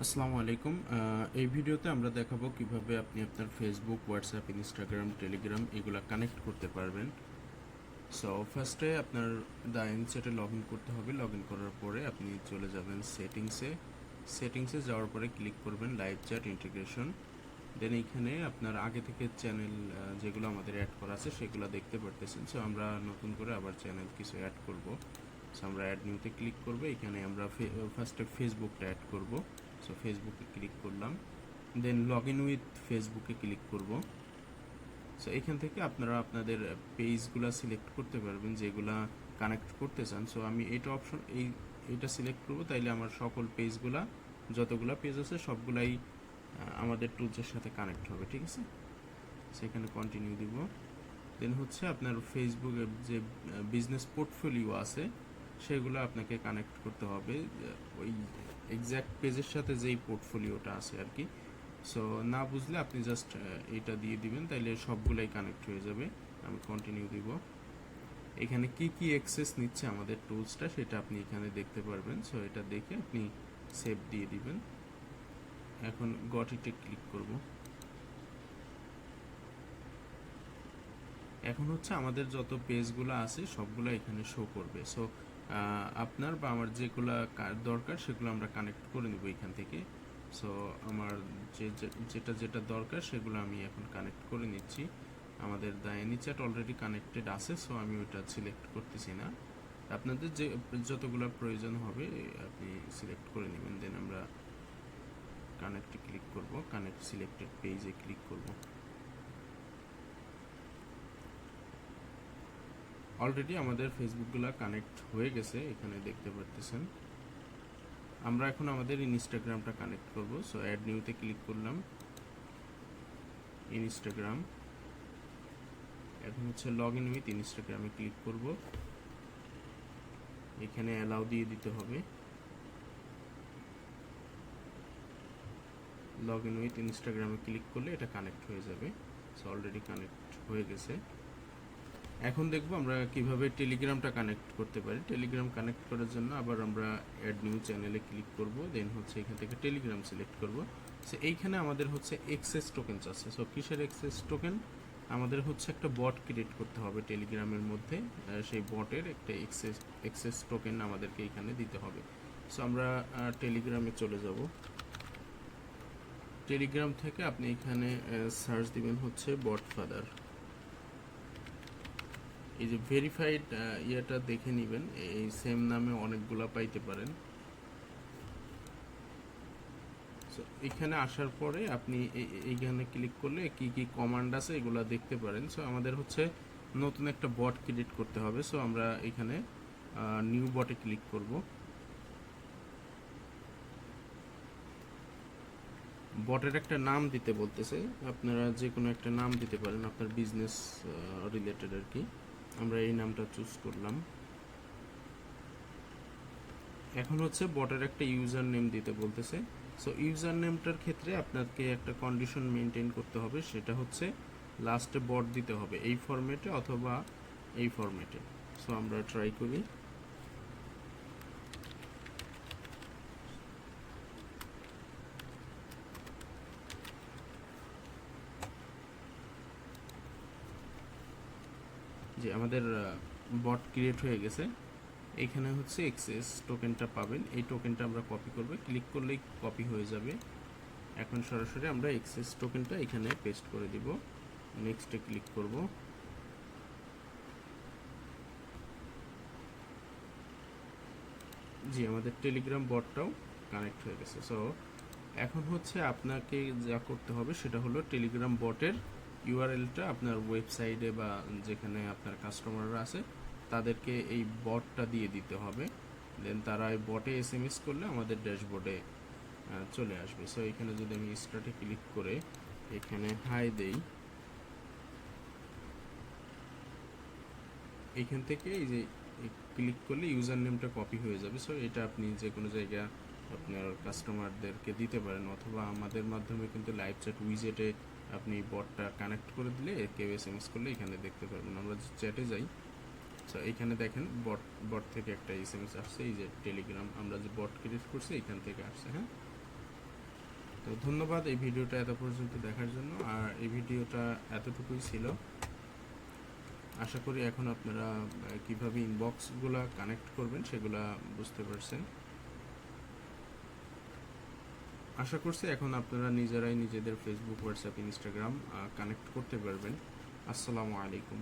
আসসালামু আলাইকুম। এই ভিডিওতে আমরা দেখাবো কিভাবে আপনি আপনার ফেসবুক, হোয়াটসঅ্যাপ, ইনস্টাগ্রাম, টেলিগ্রাম এগুলা কানেক্ট করতে পারবেন। সো ফার্স্টে আপনার দ্য ইনসেটে লগ ইন করতে হবে। লগ ইন করার পরে আপনি চলে যাবেন সেটিংসে যাওয়ার পরে ক্লিক করবেন লাইভ চ্যাট ইন্টিগ্রেশন। দেন এইখানে আপনার আগে থেকে চ্যানেল যেগুলো আমাদের অ্যাড করা আছে সেগুলো দেখতে পারতেছেন। সো আমরা নতুন করে আবার চ্যানেল কিছু অ্যাড করব। সো আমরা অ্যাড নিউতে ক্লিক করব। এখানে আমরা ফার্স্টে ফেসবুকটা অ্যাড করব। সো ফেসবুকে ক্লিক করলাম, দেন লগ ইন উইথ ফেসবুকে ক্লিক করব। সো এখান থেকে আপনারা আপনাদের পেজগুলো সিলেক্ট করতে পারবেন যেগুলা কানেক্ট করতে চান। সো আমি এইটা সিলেক্ট করব, তাইলে আমার সকল পেজগুলা, যতগুলা পেজ আছে সবগুলাই আমাদের টুলসের সাথে কানেক্ট হবে। ঠিক আছে, সেখানে কন্টিনিউ দিব। দেন হচ্ছে আপনার ফেসবুকে যে বিজনেস পোর্টফোলিও আছে সেগুলো আপনাকে কানেক্ট করতে হবে ওই এক্স্যাক্ট পেজের সাথে যেই পোর্টফোলিওটা আছে আর কি। সো না বুঝলে আপনি জাস্ট এটা দিয়ে দিবেন, তাইলে সবগুলাই কানেক্ট হয়ে যাবে। আমি কন্টিনিউ দিব। এখানে কি কি অ্যাক্সেস নিচ্ছে আমাদের টুলসটা সেটা আপনি এখানে দেখতে পারবেন। সো এটা দেখে আপনি সেভ দিয়ে দিবেন। এখন গট ইটে ক্লিক করব। এখন হচ্ছে আমাদের যত পেজগুলো আছে সবগুলো এখানে শো করবে। সো আপনার বা আমার যেগুলো দরকার সেগুলো আমরা কানেক্ট করে নিব এখান থেকে। সো আমার যেটা যেটা দরকার সেগুলো আমি এখন কানেক্ট করে নিচ্ছি। আমাদের দ্য চ্যাট অলরেডি কানেক্টেড আছে, সো আমি ওটা সিলেক্ট করতেছি না। আপনাদের যে যতগুলো প্রয়োজন হবে আপনি সিলেক্ট করে নেবেন। দেন আমরা কানেক্টে ক্লিক করব, কানেক্ট সিলেক্টেড পেজে ক্লিক করব। অলরেডি আমাদের ফেসবুকগুলো কানেক্ট হয়ে গেছে, এখানে দেখতে পারতেছেন। আমরা এখন আমাদের ইনস্টাগ্রামটা কানেক্ট করব। সো অ্যাড নিউতে ক্লিক করলাম, ইনস্টাগ্রাম। এখন হচ্ছে লগ ইন উইথ ইনস্টাগ্রামে ক্লিক করব। এখানে অ্যালাউ দিয়ে দিতে হবে। লগ ইন উইথ ইনস্টাগ্রামে ক্লিক করলে এটা কানেক্ট হয়ে যাবে। সো অলরেডি কানেক্ট হয়ে গেছে। এখন দেখব আমরা কিভাবে টেলিগ্রামটা কানেক্ট করতে পারি। টেলিগ্রাম কানেক্ট করার জন্য আবার আমরা অ্যাড নিউ চ্যানেলে ক্লিক করব। দেন হচ্ছে এখান থেকে টেলিগ্রাম সিলেক্ট করব। সো এইখানে আমাদের হচ্ছে এক্সেস টোকেন আছে। সো কিসের এক্সেস টোকেন? আমাদের হচ্ছে একটা বট ক্রিয়েট করতে হবে টেলিগ্রামের মধ্যে। সেই বটের একটা এক্সেস টোকেন আমাদেরকে এখানে দিতে হবে। সো আমরা টেলিগ্রামে চলে যাব। টেলিগ্রাম থেকে আপনি এখানে সার্চ দিবেন হচ্ছে বট ফাদার। এই যে ভেরিফাইড ইয়েটা দেখে নেবেন, এই সেম নামে অনেকগুলা পাইতে পারেন। সো এখানে আসার পরে আপনি এইখানে ক্লিক করলে কি কি কমান্ড আছে এগুলা দেখতে পারেন। সো আমাদের হচ্ছে নতুন একটা বট ক্রিয়েট করতে হবে। সো আমরা এখানে নিউ বটে ক্লিক করব। বটের একটা নাম দিতে বলতেছে, আপনারা যে কোনো একটা নাম দিতে পারেন আপনার বিজনেস রিলেটেড আর কি। আমরা এই নামটা চুজ করলাম। এখন হচ্ছে বটের একটা ইউজার নেম দিতে বলতেছে। সো ইউজার নেমটার ক্ষেত্রে আপনাকে একটা কন্ডিশন মেনটেন করতে হবে, সেটা হচ্ছে লাস্টে বট দিতে হবে এই ফরম্যাটে অথবা এই ফরম্যাটে। সো আমরা ট্রাই করি। যে আমাদের বট ক্রিয়েট হয়ে গেছে। এখানে হচ্ছে এক্সেস টোকেনটা পাবেন, এই টোকেনটা আমরা কপি করব। ক্লিক করলেই কপি হয়ে যাবে। এখন সরাসরি আমরা এক্সেস টোকেনটা এখানে পেস্ট করে দিব। নেক্সটে ক্লিক করব। জি, আমাদের টেলিগ্রাম বটটাও কানেক্ট হয়ে গেছে। সো এখন হচ্ছে আপনাকে যা করতে হবে সেটা হলো টেলিগ্রাম বটের ইউআরএলটা আপনার ওয়েবসাইটে বা যেখানে আপনার কাস্টমাররা আছে তাদেরকে এই বটটা দিয়ে দিতে হবে। দেন তারা এই বটে এসএমএস করলে আমাদের ড্যাশবোর্ডে চলে আসবে। সো এখানে যদি আমি স্টার্টে ক্লিক করে এখানে হাই দেই, এইখান থেকে এই যে ক্লিক করলে ইউজার নেমটা কপি হয়ে যাবে। সো এটা আপনি যে কোনো জায়গা আপনার কাস্টমারদেরকে দিতে পারেন, অথবা আমাদের মাধ্যমে কিন্তু লাইভ চ্যাট উইজেটে আপনি বটটা কানেক্ট করে দিলে কেউ এসএমএস করলে এখানে দেখতে পারবেন। আমরা চ্যাটে যাই। সো এইখানে দেখেন বট বট থেকে একটা এসএমএস আসছে, এই যে টেলিগ্রাম আমরা যে বট ক্রিয়েট করছি এখান থেকে আসছে। হ্যাঁ, তো ধন্যবাদ এই ভিডিওটা এত পর্যন্ত দেখার জন্য। আর এই ভিডিওটা এতটুকুই ছিল। আশা করি এখন আপনারা কিভাবে ইনবক্সগুলো কানেক্ট করবেন সেগুলা বুঝতে পারছেন। আশা করছি এখন আপনারা নিজেরাই নিজেদের ফেসবুক, হোয়াটসঅ্যাপ, ইনস্টাগ্রাম কানেক্ট করতে পারবেন। আসসালামু আলাইকুম।